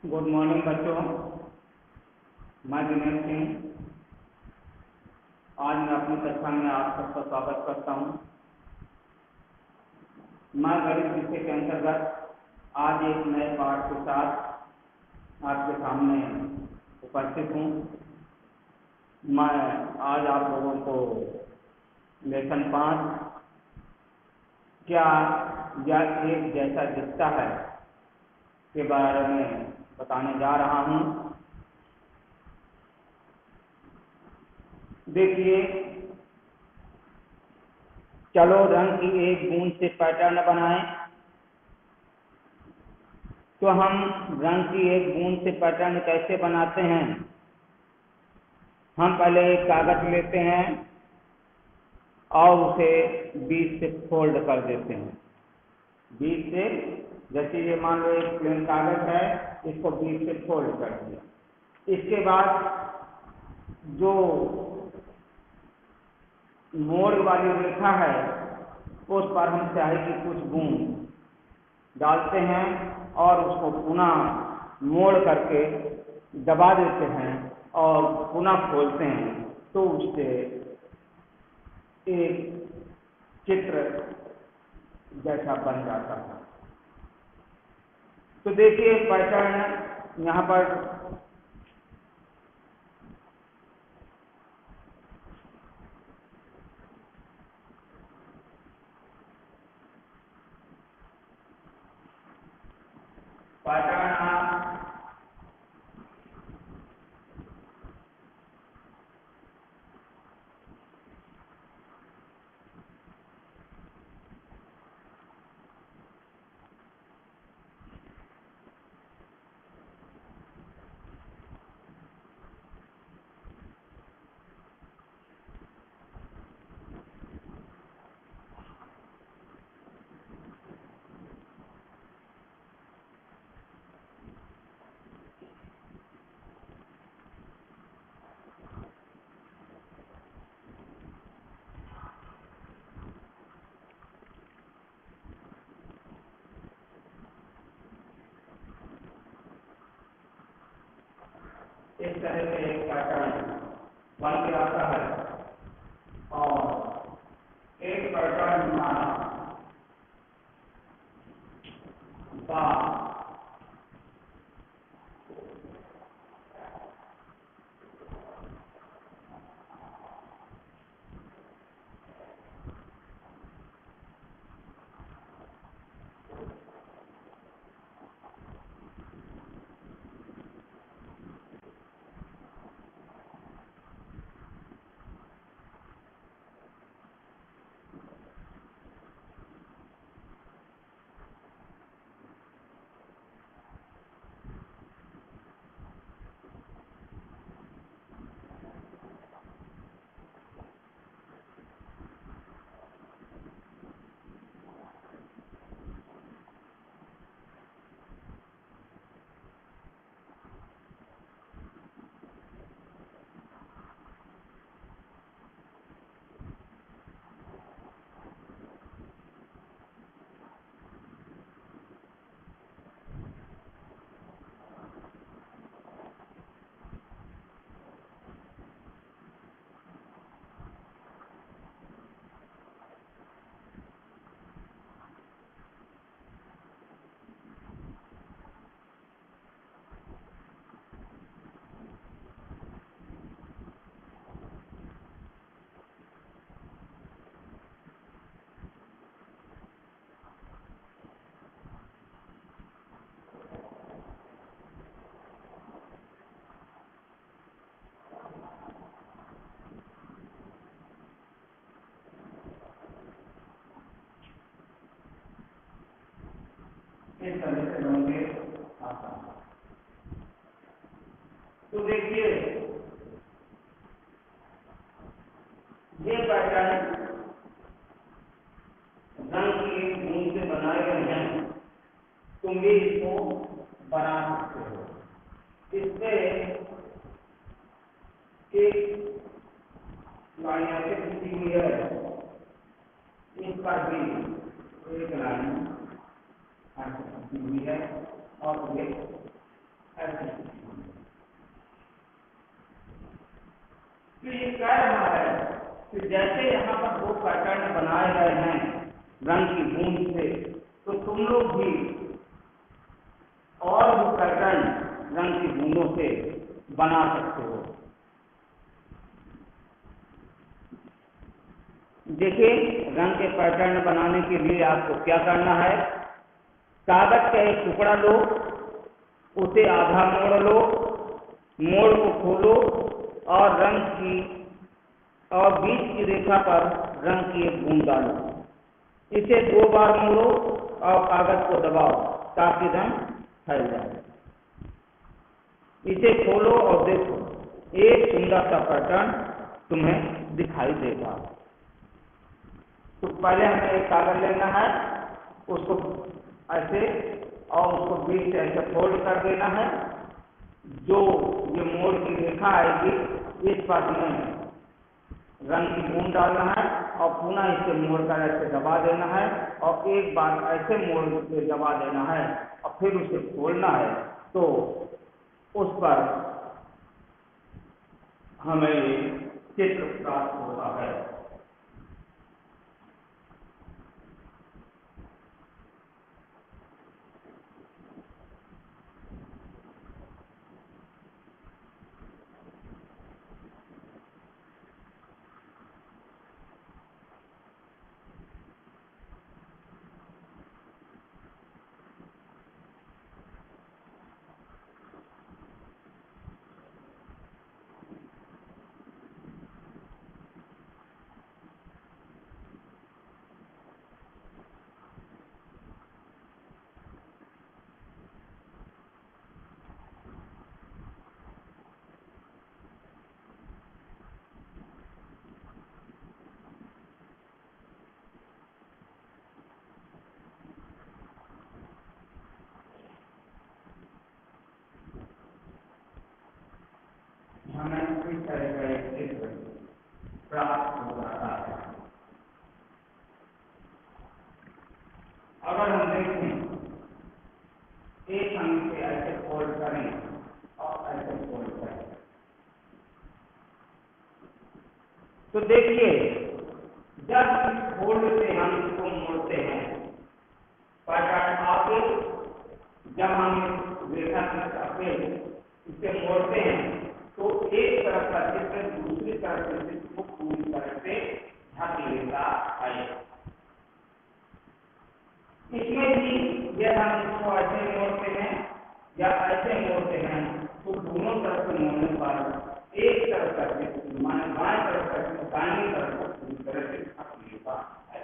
Good morning बच्चों, मैं दिनेश सिंह। आज मैं अपनी कक्षा में आप सबका स्वागत करता हूँ। मैं गणित विषय के अंतर्गत आज एक नए पाठ के साथ आपके सामने उपस्थित हूँ। मैं आज आप लोगों को लेसन 5 क्या यह एक जैसा दिखता है के बारे में बताने जा रहा हूँ। देखिए, चलो रंग की एक बूंद से पैटर्न बनाएं। तो हम रंग की एक बूंद से पैटर्न कैसे बनाते हैं? हम पहले एक कागज लेते हैं और उसे बीच से फोल्ड कर देते हैं। बीच से, जैसे ये मान लो एक प्लेन कागज है, इसको बीच से फोल्ड कर दिया। इसके बाद जो मोड़ वाली रेखा है उस पर हम स्याही की कुछ बूंद डालते हैं और उसको पुनः मोड़ करके दबा देते हैं और पुनः खोलते हैं, तो उससे एक चित्र जैसा बन जाता है। तो देखिए पैटर्न यहाँ पर इस तरह से एक पैटर्न बन के आता है और एक पैटर्न इस तरह से बन के आता है। तो देखिए, ये पैटर्न रंग की एक बूंद से बनाए गए हैं। तुम भी इसको बना सकते हो। इससे एक लाइन ऐसे खींची हुई है, इस पर भी एक लाइन हुई है और ये ऐसे। तो ये कह रहा है कि जैसे यहाँ पर दो पैटर्न बनाए गए हैं रंग की बूंद से, तो तुम लोग भी और भी पैटर्न रंग की बूंदों से बना सकते हो। देखिए, रंग के पैटर्न बनाने के लिए आपको क्या करना है, कागज का एक टुकड़ा लो, उसे आधा मोड़ लो, मोड़ को खोलो और रंग की और बीच की रेखा पर रंग की एक बूंद डालो। इसे 2 बार मोड़ो और कागज को दबाओ ताकि रंग फैल जाए। इसे खोलो और देखो, एक सुंदर सा पैटर्न तुम्हें दिखाई देगा। तो पहले हमें एक कागज लेना है, उसको ऐसे और उसको बीच से ऐसे फोल्ड कर देना है। जो ये मोड़ की रेखा आएगी इस पर में रंग की बूंद डालना है और पुनः इसे मोड़ कर ऐसे दबा देना है और एक बार ऐसे मोड़ के दबा देना है और फिर उसे खोलना है। तो उस पर हमें चित्र प्राप्त होता है। हमें इस तरह का एक चित्र प्राप्त हो जाता है। अगर हम देखें, एक हम इसे ऐसे फोल्ड करें और ऐसे फोल्ड करें, तो देखिए जब इस फोल्ड से हम इसको मोड़ते हैं पैटर्न आगे, जब हम रेखा के इसे मोड़ते हैं तो एक तरफ का चित्र दूसरी तरफ के चित्र को पूरी तरह से ढक लेता है। इसमें भी यदि हम इसको ऐसे मोड़ते हैं या ऐसे मोड़ते हैं तो दोनों तरफ से मोड़ने पर एक तरफ का चित्र माने बाएं तरफ का चित्र दाहिनी तरफ को पूरी तरह से ढक लेता है।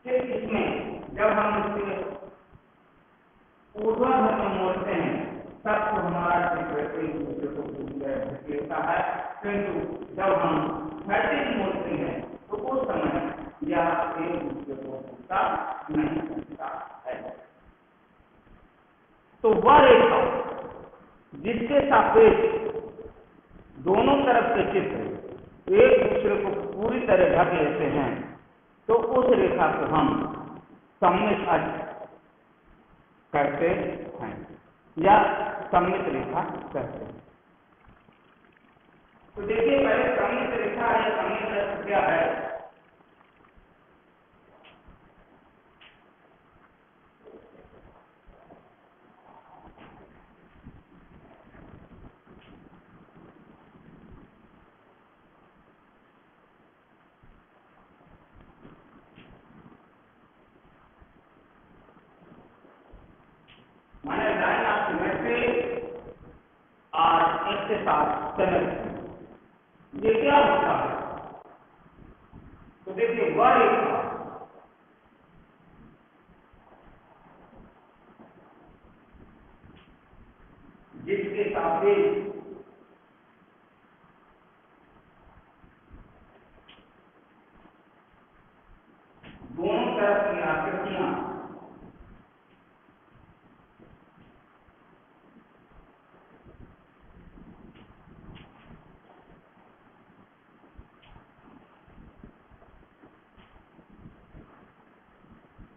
फिर इसमें जब हम इसे ऊर्ध्वाधर में मोड़ते हैं तब तो हमारा चित्र एक दूसरे को पूरी तरह ढक लेता है, किंतु जब हम क्षैतिज मोड़ते हैं तो उस समय यह एक दूसरे को पूरा नहीं करता है। तो वह रेखा जिसके सापेक्ष दोनों तरफ के चित्र एक दूसरे को पूरी तरह ढक लेते हैं, तो उस रेखा को हम सममित अक्ष कहते हैं या सममित रेखा कहते हैं। तो देखिए, पहले सममित रेखा है, सममित अक्ष क्या है? माने लाइन ऑफ सिमेट्री और इसके साथ सिमेट्री, ये क्या होता है? तो देखिए, वह रेखा जिसके सापेक्ष दोनों तरफ की आकृतियां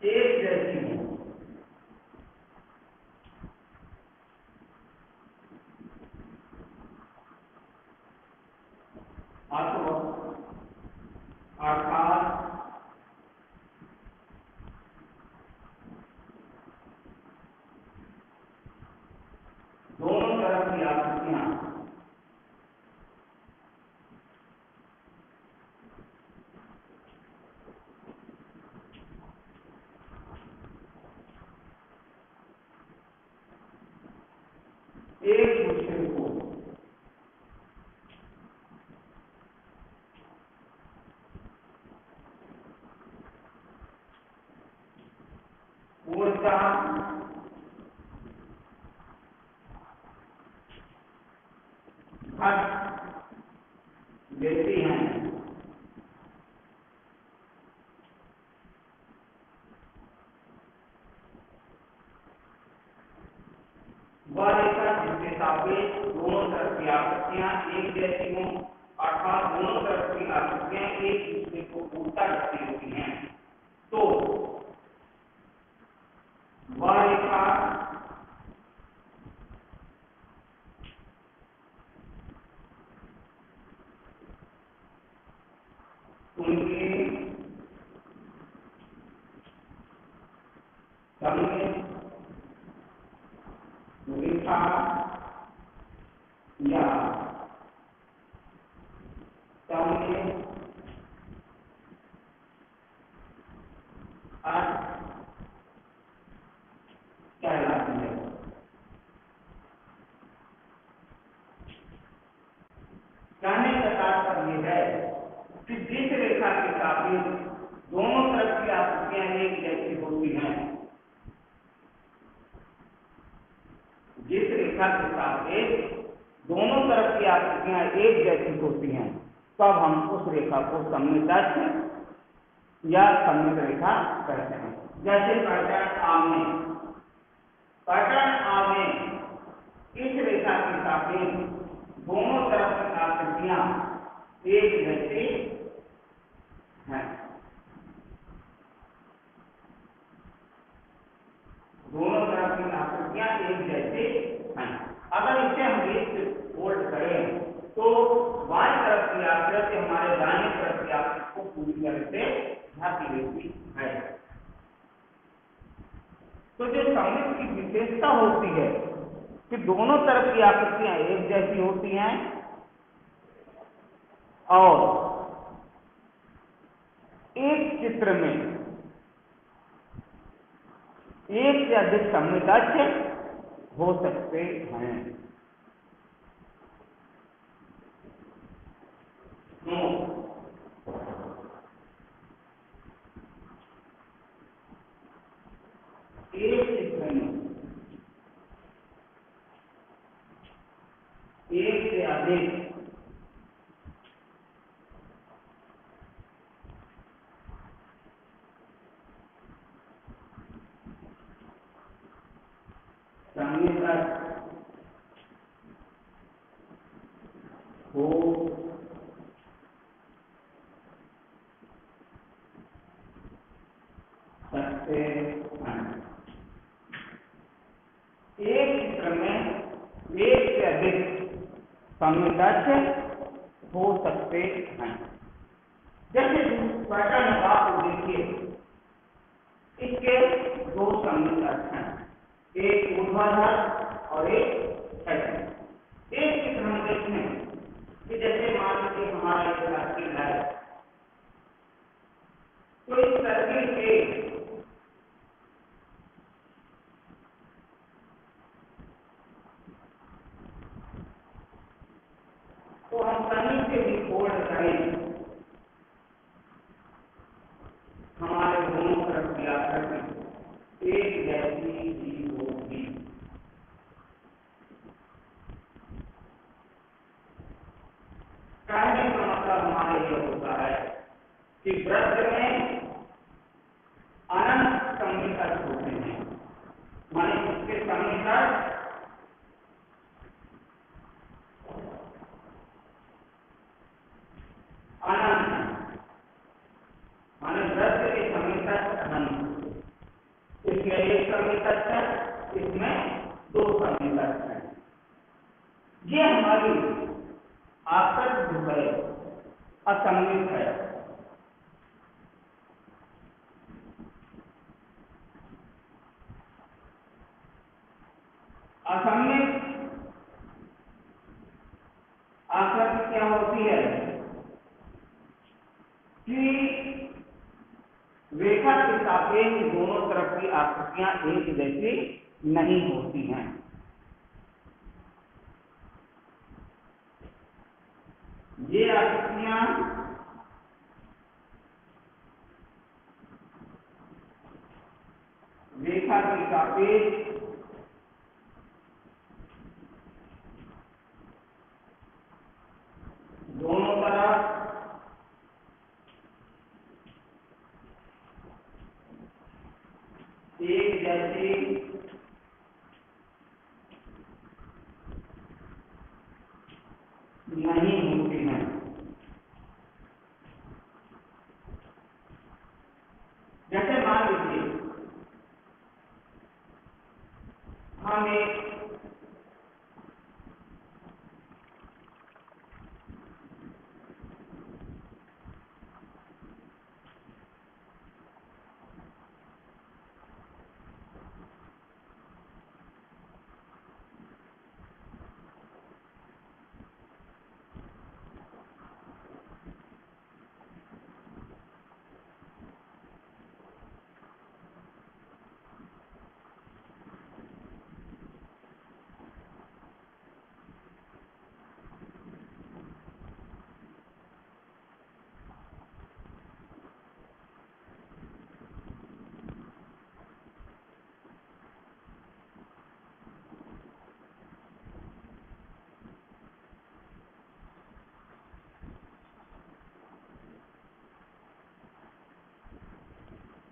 एक जैसी हो, ऊर्जा घट देती हैं। वह रेखा जिसके सापेक्ष दोनों तरफ की आकृतियां एक जैसी हों, अर्थात दोनों तरफ की आकृतियां एक दूसरे को उल्टा करती होती हैं, तो वह रेखा उनके सामने रेखा या सामने कहलाती है। कहने का तात्पर्य है कि जिस रेखा के सापेक्ष दोनों तरफ की आकृतियां एक जैसी होती हैं, जिस रेखा के सापेक्ष दोनों तरफ की आकृतियां एक जैसी होती हैं, तब हम उस रेखा को सममित अक्ष या सममित रेखा कहते हैं। जैसे पैटर्न आ में इस रेखा के सापेक्ष दोनों तरफ की आकृतियां एक जैसी हैं, दोनों तरफ की आकृतियां एक जैसे हैं। अगर इसे हम एक फोल्ड करें तो बाईं तरफ की आकृति हमारे दाहिने तरफ की आकृति को पूरी तरह से ढक लेती है। तो जो सममित की विशेषता होती है कि दोनों तरफ की आकृतियां एक जैसी होती हैं और एक चित्र में एक या अधिक सममित अक्ष हो सकते हैं। एक चित्र में एक से अधिक सममित हो सकते हैं। एक चित्र में एक से अधिक सममित अक्ष हो सकते हैं। जैसे पैटर्न आप देखिए, इसके दो सममित अक्ष हैं, एक ऊर्ध्वाधर और एक क्षैतिज। एक चित्र हम देखते हैं कि जैसे मान लीजिए हमारा एक सर्किल है, तो इस सर्किल के तो हम कहीं से भी फोल्ड करें, हमारे दोनों तरफ की आकृति एक जैसी ही होगी। कहने का मतलब हमारे ये होता है कि वृत्त में अनंत सममित अक्ष होते हैं, माने इसके सममित अक्ष अनंत, माने वृत्त के सममित अक्ष अनंत। इसमें एक सममित अक्ष है, इसमें दो सममित अक्ष है। ये हमारी आकृति जो है असममित है। असममित आकृति क्या होती है कि रेखा के सापेक्ष दोनों तरफ की आकृतियां एक जैसी नहीं होती हैं। ये आकृतियां रेखा रेखा के सापेक्ष दोनों तरफ एक जैसे नहीं होती हैं। जैसे मान लीजिए हम एक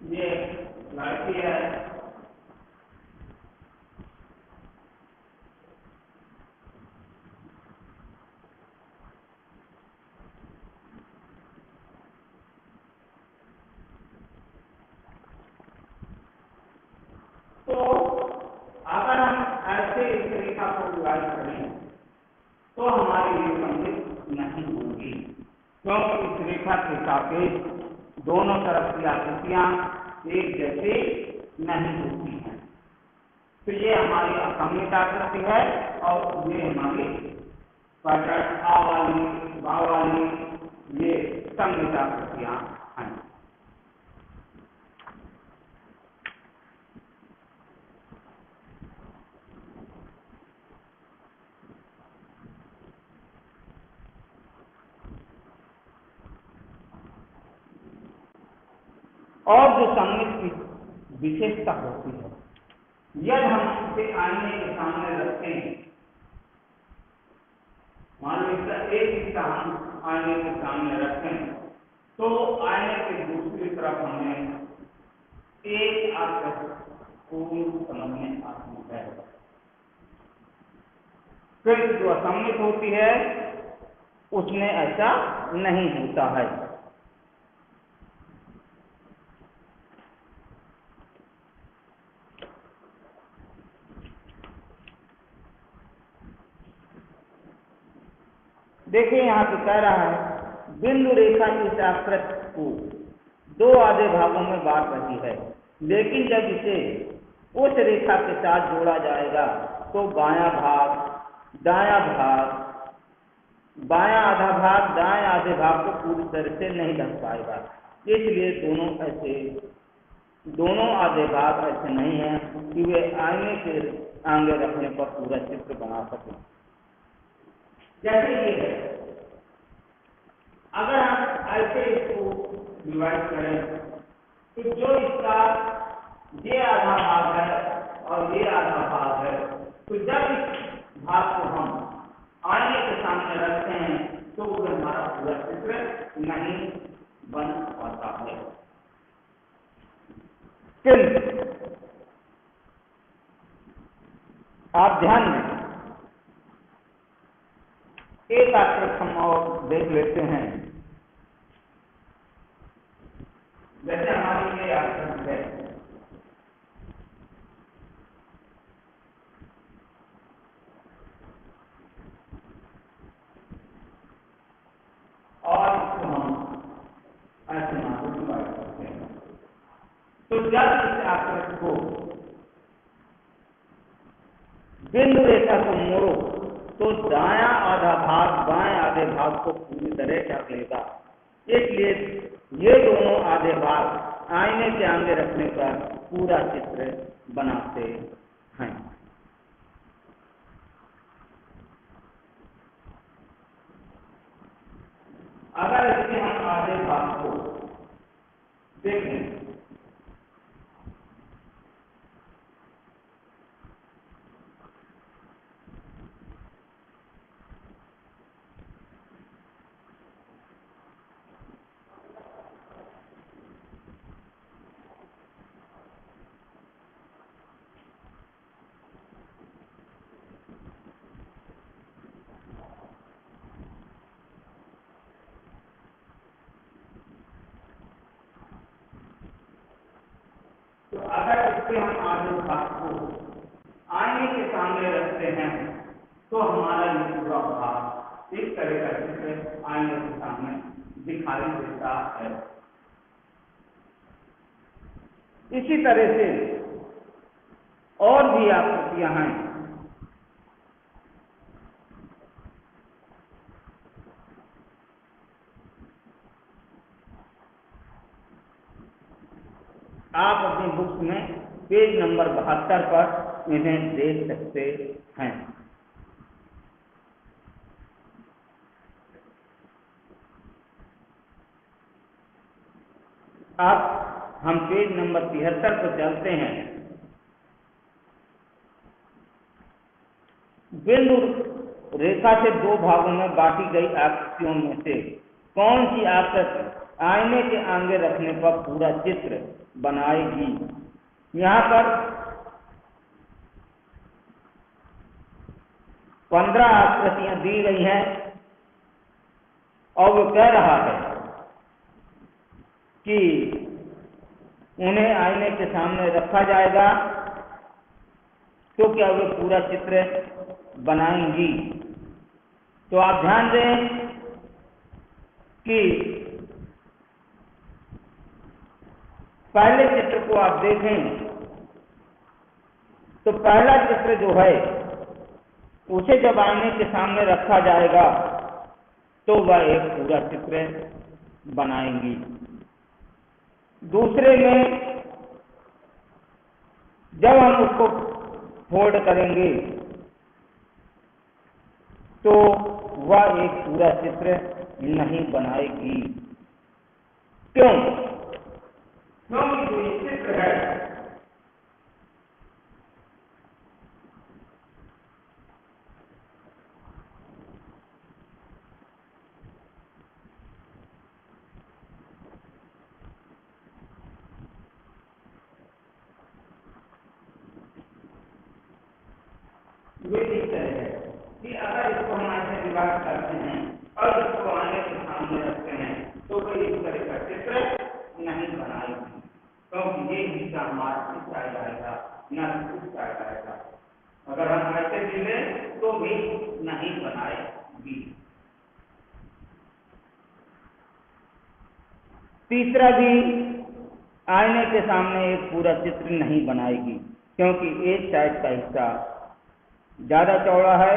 ये लड़की है, तो अगर हम ऐसे इस रेखा को डिवाइड करें तो हमारी ये सममित नहीं होगी, क्योंकि इस रेखा के सापेक्ष दोनों तरफ की आकृतियां एक जैसे नहीं होती हैं। तो ये हमारी असममित आकृति है और ये हमारी पैटर्न आ वाली बा वाली ये सममित आकृतियां हैं। और जो सममित की विशेषता होती है, यदि हम इसे आईने के सामने रखते हैं, मान लो इसका एक हिस्सा हम आईने के सामने रखें, तो आईने के दूसरी तरफ हमें एक आकृति पूर्ण समझ में आती है। फिर जो असममित होती है उसमें ऐसा नहीं होता है। देखिए यहाँ पे कह रहा है बिंदु रेखा इस आकृति को दो आधे भागों में बांट रही है, लेकिन जब इसे उस रेखा के साथ जोड़ा जाएगा तो बायां भाग दायां भाग, बायां आधा भाग दाएं आधे भाग को पूरी तरह से नहीं ढक पाएगा। इसलिए दोनों आधे भाग ऐसे नहीं हैं कि वे आईने के आगे रखने पर पूरा चित्र बना सकें। जैसे ये है, अगर हम ऐसे इसको डिवाइड करें तो जो इसका ये आधा भाग है और ये आधा भाग है, तो जब इस भाग को हम आईने के सामने रखते हैं तो वो हमारा पूरा चित्र नहीं बन पाता है। किंतु आप ध्यान दें, एक आकृति हम और देख लेते हैं। जैसे हमारी ये आकृति है, और इसको हम ऐसे मानो डिवाइड करते हैं। तो जब इस आकृति को बिंदु रेखा को मोड़ो तो दायां आधा भाग बाएं आधे भाग को पूरी तरह ढक लेगा। इसलिए ये दोनों आधे भाग आईने के आगे रखने पर पूरा चित्र बनाते हैं। अगर इसके हम आधे भाग को देखें करके हम आधे भाग को आईने के सामने रखते हैं तो हमारा ये पूरा भाग इस तरह का चित्र आईने के सामने दिखाई देता है। इसी तरह से और भी आकृतियां हैं। आप अपनी बुक्स में पेज नंबर 72 पर इन्हें देख सकते हैं। अब हम पेज नंबर 73 पर चलते हैं। बिंदु रेखा से दो भागों में बांटी गई आकृतियों में से कौन सी आकृति आईने के आगे रखने पर पूरा चित्र बनाएगी? यहाँ पर 15 आकृतियां दी गई हैं और वो कह रहा है कि उन्हें आईने के सामने रखा जाएगा तो क्या वे पूरा चित्र बनाएंगी। तो आप ध्यान दें कि पहले चित्र को आप देखें तो पहला चित्र जो है उसे जब आईने के सामने रखा जाएगा तो वह एक पूरा चित्र बनाएंगी। दूसरे में जब हम उसको फोल्ड करेंगे तो वह एक पूरा चित्र नहीं बनाएगी। क्यों? क्योंकि जो ये चित्र है वे इस तरह है कि अगर इसको हम ऐसे डिवाइड करते हैं और इसको आईने के सामने रखते हैं तो वे इस तरह का चित्र नहीं बनाएगी। क्योंकि ये हिस्सा हमारा इस साइड आएगा न उस साइड आएगा। अगर हम ऐसे भी लें तो भी नहीं बनाएगी। तीसरा भी आईने के सामने एक पूरा चित्र नहीं बनाएगी क्योंकि एक साइड का हिस्सा ज्यादा चौड़ा है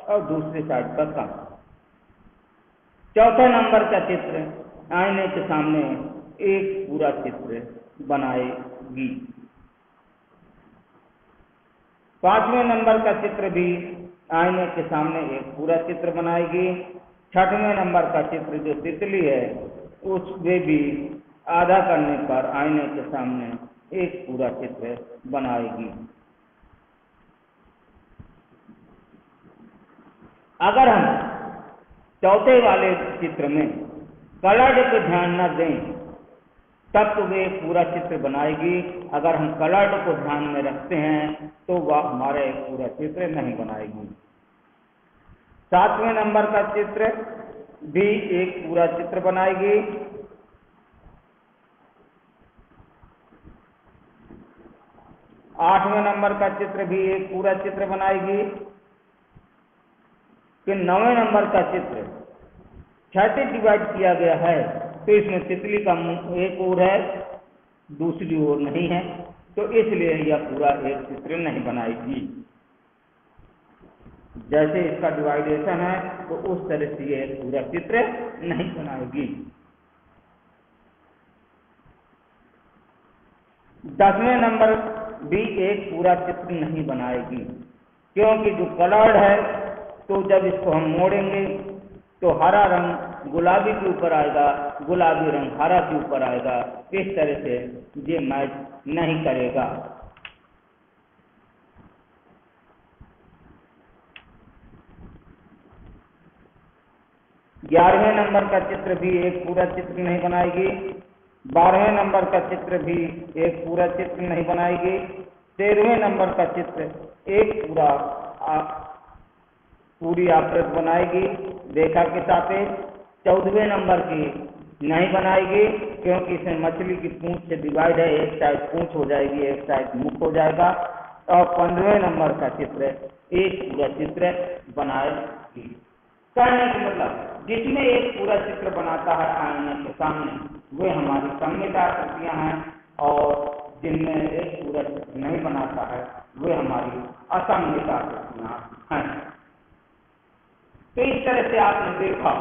और दूसरी साइड पर कम। चौथा नंबर का चित्र आईने के सामने एक पूरा चित्र बनाएगी। पांचवें नंबर का चित्र भी आईने के सामने एक पूरा चित्र बनाएगी। छठवें नंबर का चित्र जो तितली है उसमें भी आधा करने पर आईने के सामने एक पूरा चित्र बनाएगी। अगर हम चौथे वाले चित्र में कलर्ड पे ध्यान न दें तब तो वे पूरा चित्र बनाएगी। अगर हम कलर्ड को ध्यान में रखते हैं तो वह हमारा एक पूरा चित्र नहीं बनाएगी। सातवें नंबर का चित्र भी एक पूरा चित्र बनाएगी। आठवें नंबर का चित्र भी एक पूरा चित्र बनाएगी। कि 9वें नंबर का चित्र 6 से डिवाइड किया गया है तो इसमें तितली का मुंह एक ओर है दूसरी ओर नहीं है तो इसलिए यह पूरा एक चित्र नहीं बनाएगी। जैसे इसका डिवाइडेशन है तो उस तरह से यह पूरा चित्र नहीं बनाएगी। 10वें नंबर भी एक पूरा चित्र नहीं बनाएगी क्योंकि जो कलर्ड है तो जब इसको हम मोड़ेंगे तो हरा रंग गुलाबी के ऊपर आएगा, गुलाबी रंग हरा के ऊपर आएगा। इस तरह से ये मैच नहीं करेगा। 11वें नंबर का चित्र भी एक पूरा चित्र नहीं बनाएगी। 12वें नंबर का चित्र भी एक पूरा चित्र नहीं बनाएगी। 13वें नंबर का चित्र एक पूरी आकृति बनाएगी रेखा के सापेक्ष। 14वें नंबर की नहीं बनाएगी, क्योंकि इसमें मछली की पूंछ से डिवाइड है, एक साइड पूंछ हो जाएगी, एक साइड मुख हो जाएगा। और 15वें नंबर का चित्र एक पूरा चित्र बनाएगी। कहने का मतलब जिसमें एक पूरा चित्र बनाता है आईने के सामने, वे हमारी सममित आकृतियां हैं, और जिनमें एक पूरा चित्र नहीं बनाता है वे हमारी असममित आकृतियां हैं। तो इस तरह से आपने देखा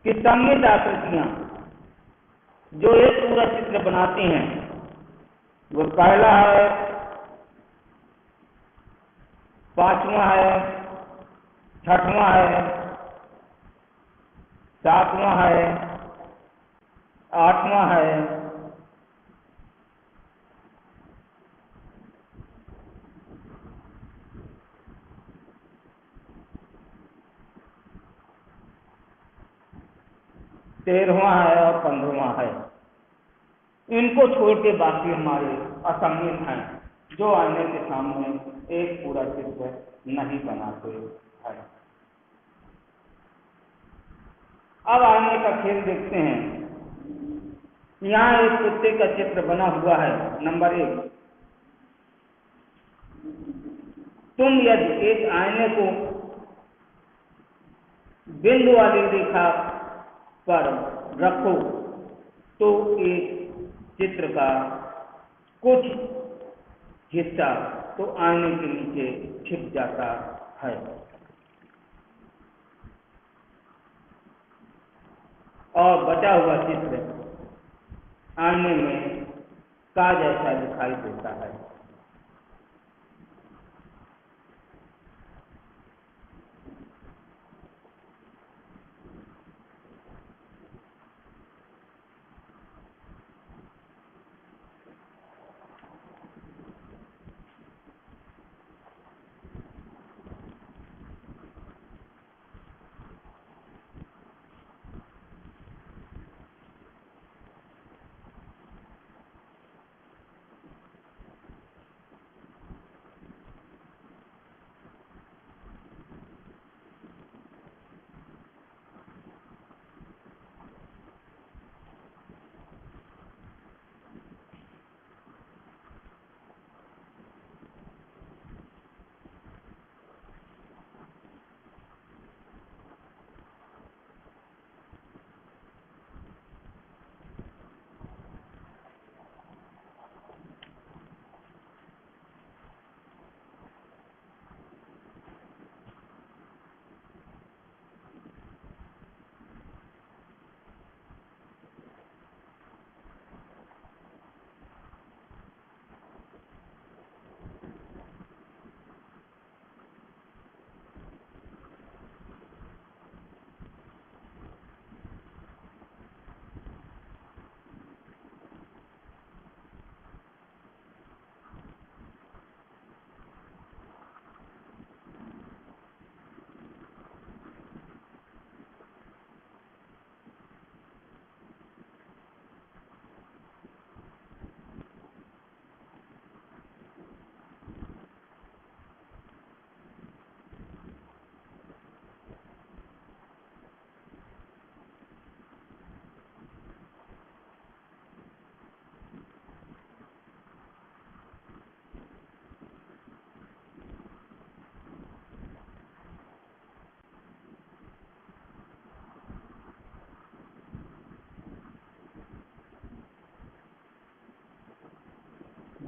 कि सममित आकृतियां जो एक पूरा चित्र बनाती हैं, वो पहला है, पांचवा है, छठवां है, सातवां है, आठवां है, 13वां है और 15वां है। इनको छोड़ के बाकी हमारे असममित हैं, जो आईने के सामने एक पूरा चित्र नहीं बनाते हैं। अब आईने का खेल देखते हैं। यहाँ एक कुत्ते का चित्र बना हुआ है। नंबर 1, तुम यदि एक आईने को बिंदु वाली रेखा पर रखो तो एक चित्र का कुछ हिस्सा तो आईने के नीचे छिप जाता है, और बचा हुआ चित्र आईने में का जैसा दिखाई देता है।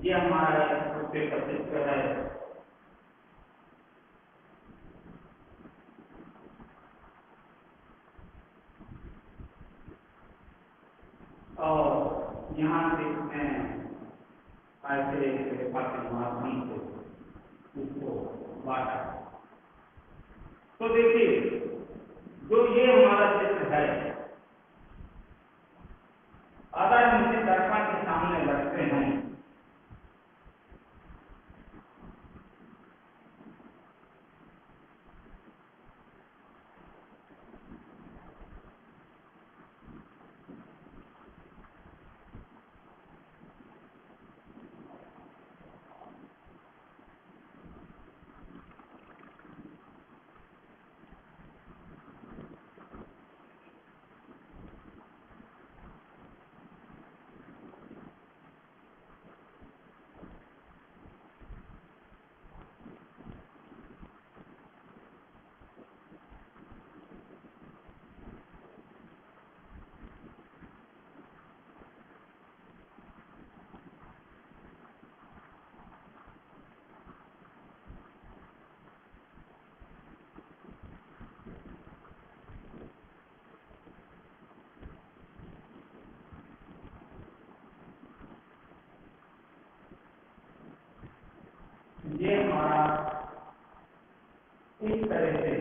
ये हमारा कुत्ते का चित्र है। और यहाँ से मैं ऐसे रेखा के माध्यम से इसको बांटा। तो देखिए, जो ये हमारा चित्र है, अगर हम इसे दर्पण के सामने रखते हैं ये हमारा इस तरह से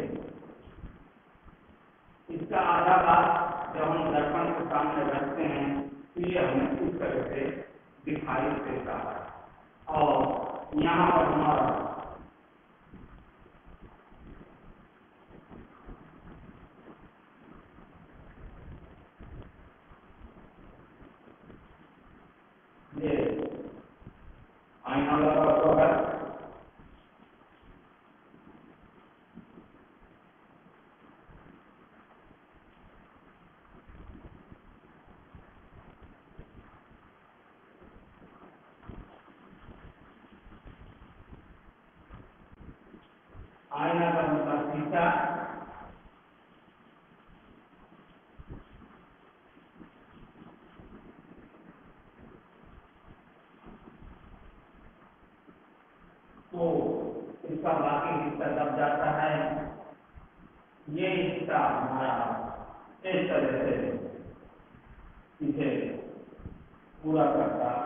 इसका आधा भाग जब हम दर्पण के सामने रखते हैं तो ये हमें इस तरह से दिखाई देता है। और यहाँ पर हमारा ये आईना लगा हुआ है। आईना का मतलब शीशा। तो इसका बाकी हिस्सा दब जाता है। ये हिस्सा हमारा इस तरह से इसे पूरा करता है।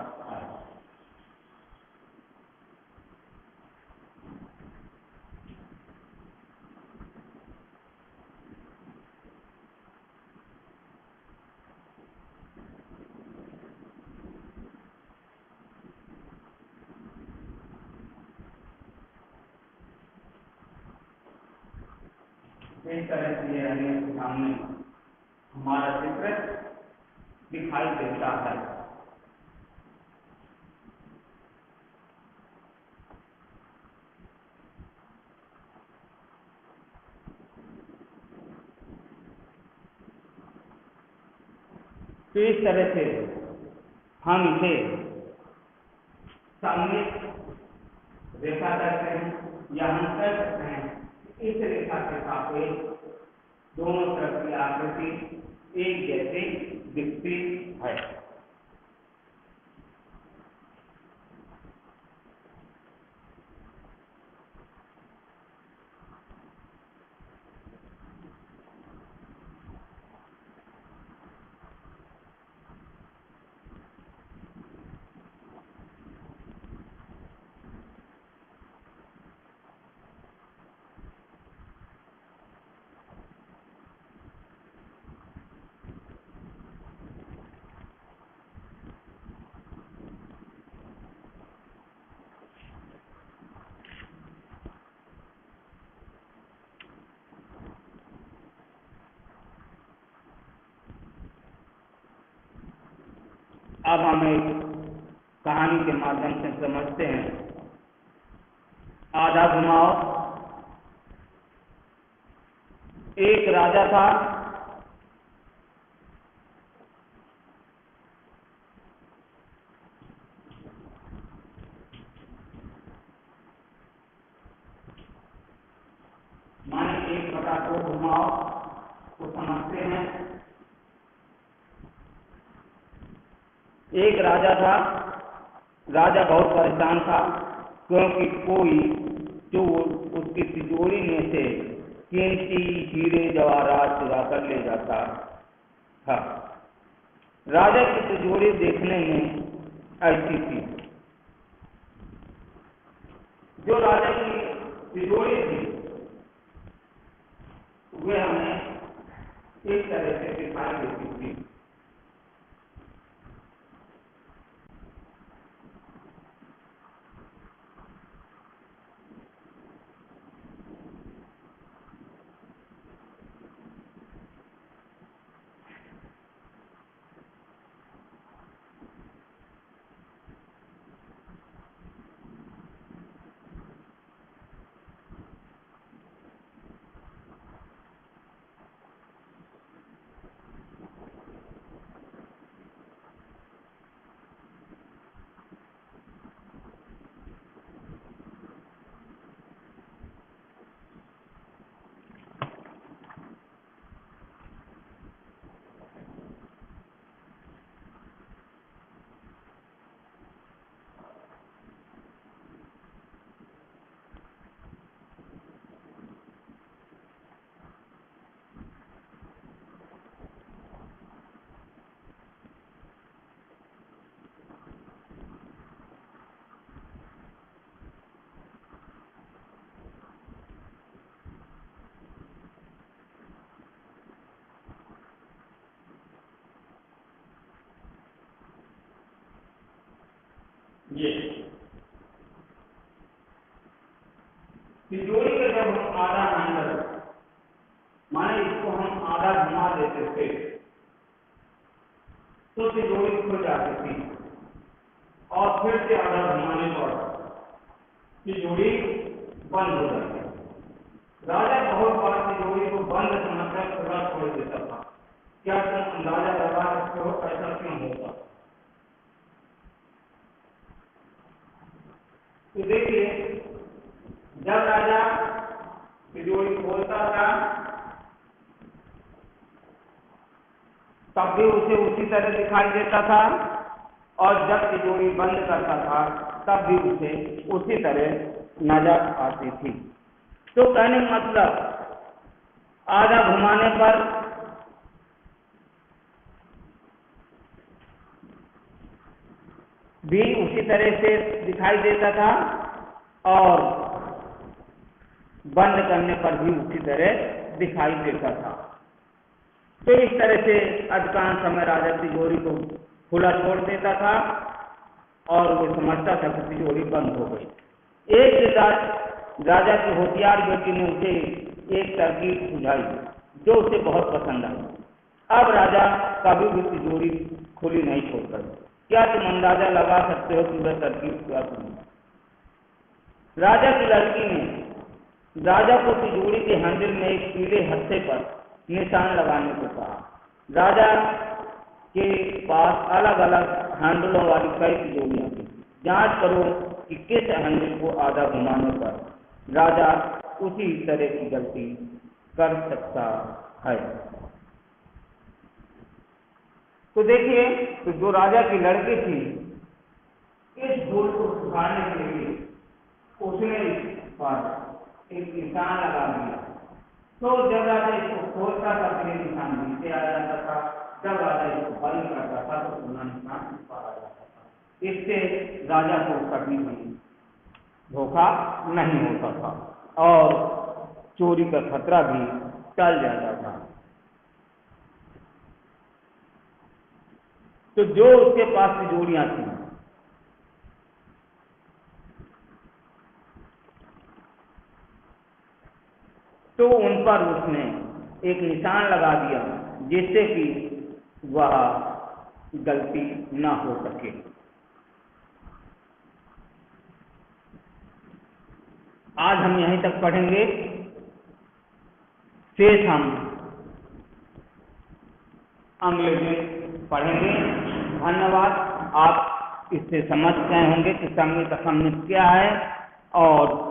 इस तरह से ये रहने के सामने हमारा चित्र दिखाई देता है। तो इस तरह से हम इसे सममित रेखा करते हैं या हम कर सकते हैं इस रेखा के सापेक्ष दोनों तरफ की आकृति एक जैसे दिखती है। अब हम एक कहानी के माध्यम से समझते हैं। आधा घुमाओ। एक राजा था। माने एक बटा को घुमाओ तो समझते हैं। एक राजा था। राजा बहुत परेशान था क्योंकि कोई चोर उसकी तिजोरी में से कीमती हीरे जवाहरात चुरा कर ले जाता था। राजा की तिजोरी देखने में ऐसी थी। जो राजा की तिजोरी थी वे हमें इस तरह से दिखाई देती थी। ये तिजोरी का जब हम आधा हैंडल माने इसको हम आधा घुमा देते थे तो तिजोरी खुल जाती थी और फिर से आधा घुमाने पर तिजोरी बंद हो जाती। राजा बहुत बार तिजोरी को बंद समझकर खुला छोड़ देता था। क्या तुम अंदाजा लगा सकते हो ऐसा क्यों होता? तो देखिए, जब राजा तिजोरी खोलता था तब भी उसे उसी तरह दिखाई देता था और जब तिजोरी बंद करता था तब भी उसे उसी तरह नजर आती थी। तो कहने का मतलब आधा घुमाने पर भी उसी तरह से दिखाई देता था और बंद करने पर भी उसी तरह दिखाई देता था। तो इस तरह से अधिकांश समय राजा तिजोरी को खुला छोड़ देता था और वो समझता था कि तिजोरी बंद हो गई। एक दिन राजा की होशियार बेटी ने उसे एक तरकीब सुझाई जो उसे बहुत पसंद आई। अब राजा कभी भी तिजोरी खुली नहीं छोड़ता। क्या तुम अंदाजा लगा सकते हो कि वह तरकीब क्या थी? राजा की लड़की ने राजा को तिजोरी के हैंडल में एक पीले हत्थे पर निशान लगाने को कहा। राजा के पास अलग अलग हैंडलों वाली कई तिजोरियां थी। जांच करो कि किस हैंडल को आधा घुमाने पर राजा उसी तरह की गलती कर सकता है। तो देखिए, तो जो राजा की लड़की थी इस भूल को सुधारने के लिए उसने इस पर एक निशान लगा दिया। तो जब राजा इसको खोलता था तो निशान नीचे आ जाता था, जब राजा इसको बंद करता था तो पुनः निशान ऊपर आ जाता था। इससे राजा को कभी भी धोखा नहीं होता था और चोरी का खतरा भी टल जाता था। तो जो उसके पास तिजोरियां थी तो उन पर उसने एक निशान लगा दिया जिससे कि वह गलती ना हो सके। आज हम यहीं तक पढ़ेंगे, शेष हम अगले दिन पढ़ेंगे। धन्यवाद। आप इससे समझ गए होंगे कि सममित असममित क्या है और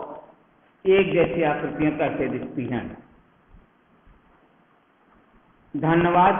एक जैसी आकृतियां कैसे दिखती हैं। धन्यवाद।